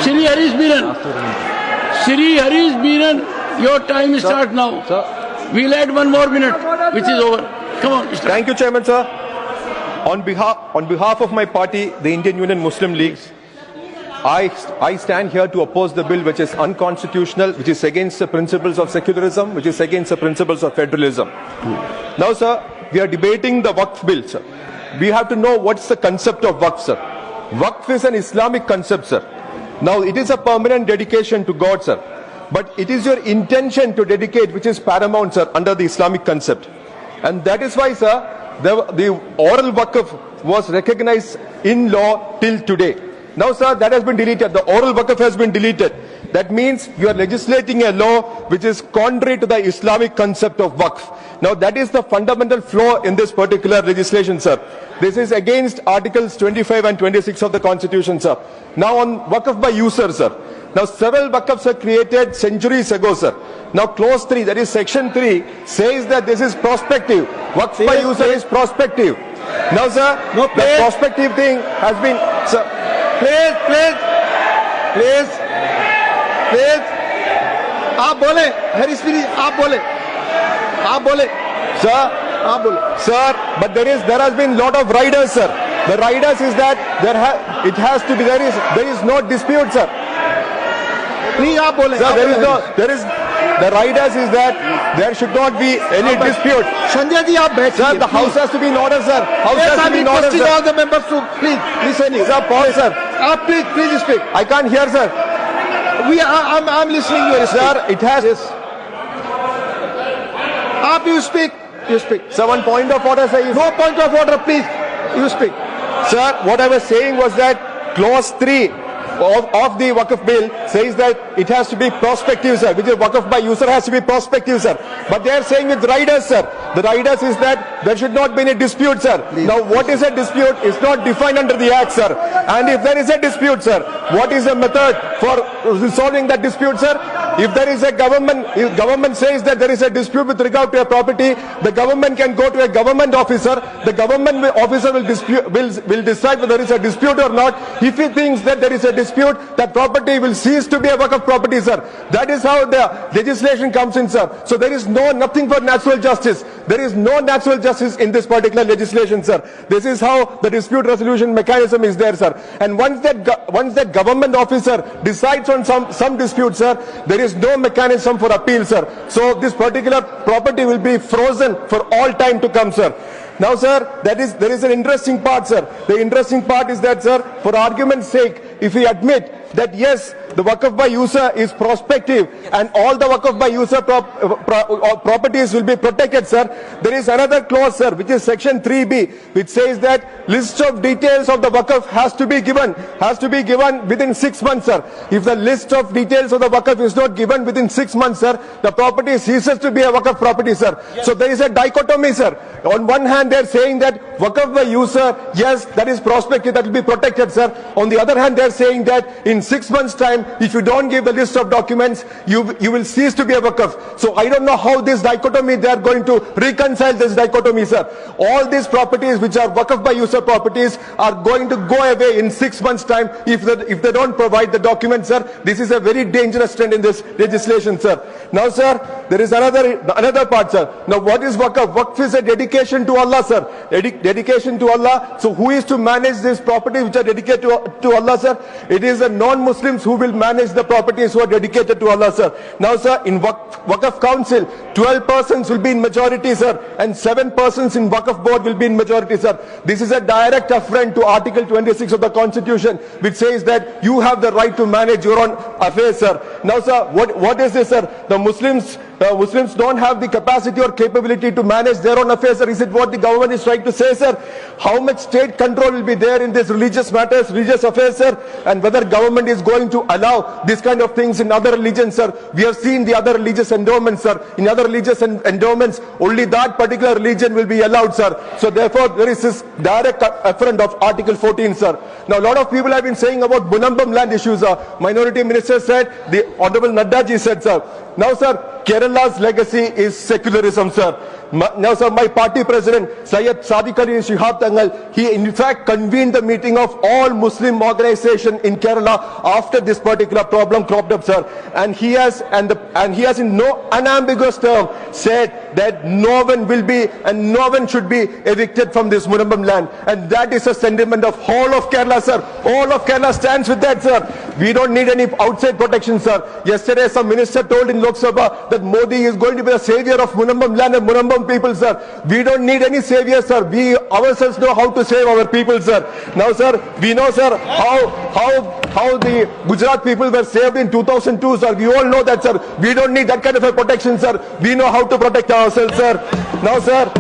Shri Harish Biran. Shri Harish Biran, your time starts now. Sir. We'll add 1 more minute, which is over. Come on. Start. Thank you, Chairman, sir. On behalf of my party, the Indian Union Muslim League, I stand here to oppose the bill which is unconstitutional, which is against the principles of secularism, which is against the principles of federalism. Now, sir, we are debating the Waqf bill, sir. We have to know what's the concept of Waqf, sir. Waqf is an Islamic concept, sir. Now, it is a permanent dedication to God, sir. But it is your intention to dedicate which is paramount, sir, under the Islamic concept. And that is why, sir, the oral Waqf was recognized in law till today. Now, sir, that has been deleted. The oral Waqf has been deleted. That means you are legislating a law which is contrary to the Islamic concept of Waqf. Now, that is the fundamental flaw in this particular legislation, sir. This is against Articles 25 and 26 of the Constitution, sir. Now, on Waqf by user, sir. Now, several Waqfs were created centuries ago, sir. Now, clause 3, that is section 3, says that this is prospective. Waqf by user is prospective. Now, sir, the prospective thing has been... Sir, please. आप बोले, हरीश गिरी, आप बोले. Sir, sir, but there has been lot of riders, sir. The riders is that there is no dispute, sir. Please, आप बोले. Sir, the riders is that there should not be any dispute. Sanjay ji, आप बैठिए. Sir, the house has to be in order, sir. House has to be in order, sir. All the members to please listen. Sir, pause, sir. Please speak. I can't hear, sir. I'm listening to you, sir. It has. You speak. Sir, one point of order, sir. No point of order, please. You speak. Sir, what I was saying was that clause 3 of the Waqf bill says that it has to be prospective, sir, which is Waqf by user has to be prospective, sir. But they are saying with riders, sir. The riders is that there should not be any dispute, sir. Please. Now, what is a dispute is not defined under the Act, sir. And if there is a dispute, sir, what is the method for resolving that dispute, sir? If there is a if government says that there is a dispute with regard to a property, the government can go to a government officer. The government officer will decide whether there is a dispute or not. If he thinks that there is a dispute, that property will cease to be a Waqf property, sir. That is how the legislation comes in, sir. So there is nothing for natural justice. There is no natural justice in this particular legislation, sir. This is how the dispute resolution mechanism is there, sir. And once that government officer decides on some dispute, sir, there is no mechanism for appeal, sir. So this particular property will be frozen for all time to come, sir. Now, sir, there is an interesting part, sir. The interesting part is that, sir, for argument's sake, if we admit that yes, the Waqf by user is prospective and all the Waqf by user properties will be protected, sir, there is another clause, sir, which is section 3B, which says that list of details of the Waqf has to be given within 6 months, sir. If the list of details of the Waqf is not given within 6 months, sir, the property ceases to be a Waqf property, sir. Yes. So there is a dichotomy, sir. On one hand, they are saying that Waqf by user, yes, that is prospective, that will be protected, sir. On the other hand, they are saying that in 6 months' time, if you don't give the list of documents, you will cease to be a Waqf. So I don't know how this dichotomy, they are going to reconcile this dichotomy, sir. All these properties which are Waqf by user properties are going to go away in 6 months' time if they don't provide the documents, sir. This is a very dangerous trend in this legislation, sir. Now, sir, there is another part, sir. Now, what is Waqf? Waqf is a dedication to Allah, sir. Dedication to Allah. So who is to manage these properties which are dedicated to Allah, sir? It is the non-Muslims who will manage the properties who are dedicated to Allah, sir. Now, sir, in Waqf Council, 12 persons will be in majority, sir, and 7 persons in Waqf Board will be in majority, sir. This is a direct affront to Article 26 of the Constitution, which says that you have the right to manage your own affairs, sir. Now, sir, what is this, sir? The Muslims don't have the capacity or capability to manage their own affairs, sir. Is it what the government is trying to say, sir? How much state control will be there in these religious matters, religious affairs, sir? And whether government is going to allow this kind of things in other religions, sir? We have seen the other religious endowments, sir. In other religious endowments, only that particular religion will be allowed, sir. So therefore, there is this direct affront of Article 14, sir. Now, a lot of people have been saying about Bunambam land issues. Minority Minister said, the Honorable Naddaji said, sir. Now, sir, Kerala's legacy is secularism, sir. Now, sir, my party president, Syed Sadiq Ali Shihab Tangal, he in fact convened the meeting of all Muslim organizations in Kerala after this particular problem cropped up, sir. And he has in no unambiguous term said that no one will be and no one should be evicted from this Munambam land. And that is a sentiment of all of Kerala, sir. All of Kerala stands with that, sir. We don't need any outside protection, sir. Yesterday, some minister told in Lok Sabha that Modi is going to be the savior of Munambam land and Munambam people, sir. We don't need any savior, sir. We ourselves know how to save our people, sir. Now, sir, we know, sir, how the Gujarat people were saved in 2002, sir. We all know that, sir. We don't need that kind of a protection, sir. We know how to protect ourselves, sir. Now, sir,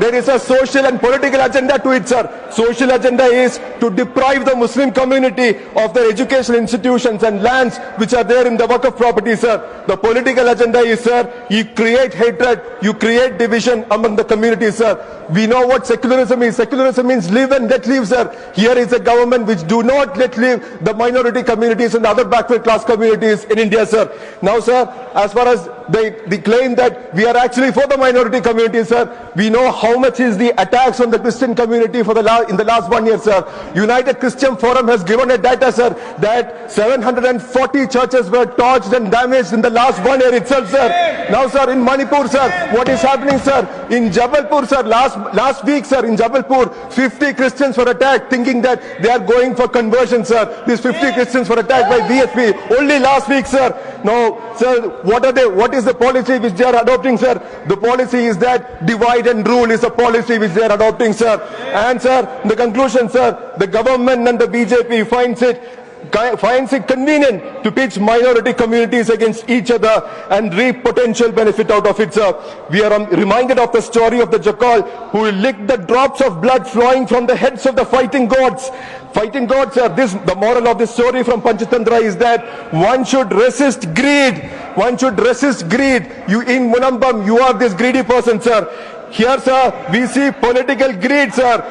there is a social and political agenda to it, sir. Social agenda is to deprive the Muslim community of their educational institutions and lands which are there in the Waqf property, sir. The political agenda is, sir, you create hatred, you create division among the community, sir. We know what secularism is. Secularism means live and let live, sir. Here is a government which do not let live the minority communities and other backward class communities in India, sir. Now, sir, as far as they claim that we are actually for the minority community, sir, we know how much is the attacks on the Christian community for in the last 1 year, sir. United Christian Forum has given a data, sir, that 740 churches were torched and damaged in the last 1 year itself, sir. Now, sir, in Manipur, sir, what is happening, sir? In Jabalpur, sir, last week, sir, in Jabalpur, 50 Christians were attacked thinking that they are going for conversion, sir. These 50 Christians were attacked by BSP only last week, sir. Now, sir, what is the policy which they are adopting, sir? The policy is that divide and rule is a policy which they are adopting, sir. And, sir, the conclusion, sir, the government and the BJP finds it convenient to pitch minority communities against each other and reap potential benefit out of it, sir. We are reminded of the story of the jackal who licked the drops of blood flowing from the heads of the fighting gods. Fighting gods, sir. The moral of this story from Panchatantra is that one should resist greed. One should resist greed. You in Munambam, you are this greedy person, sir. Here, sir, we see political greed, sir,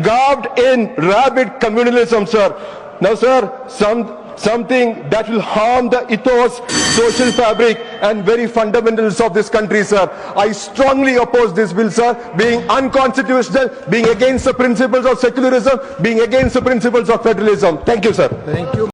garbed in rabid communalism, sir. Now, sir, something that will harm the ethos, social fabric and very fundamentals of this country, sir. I strongly oppose this bill, sir, being unconstitutional, being against the principles of secularism, being against the principles of federalism. Thank you, sir. Thank you.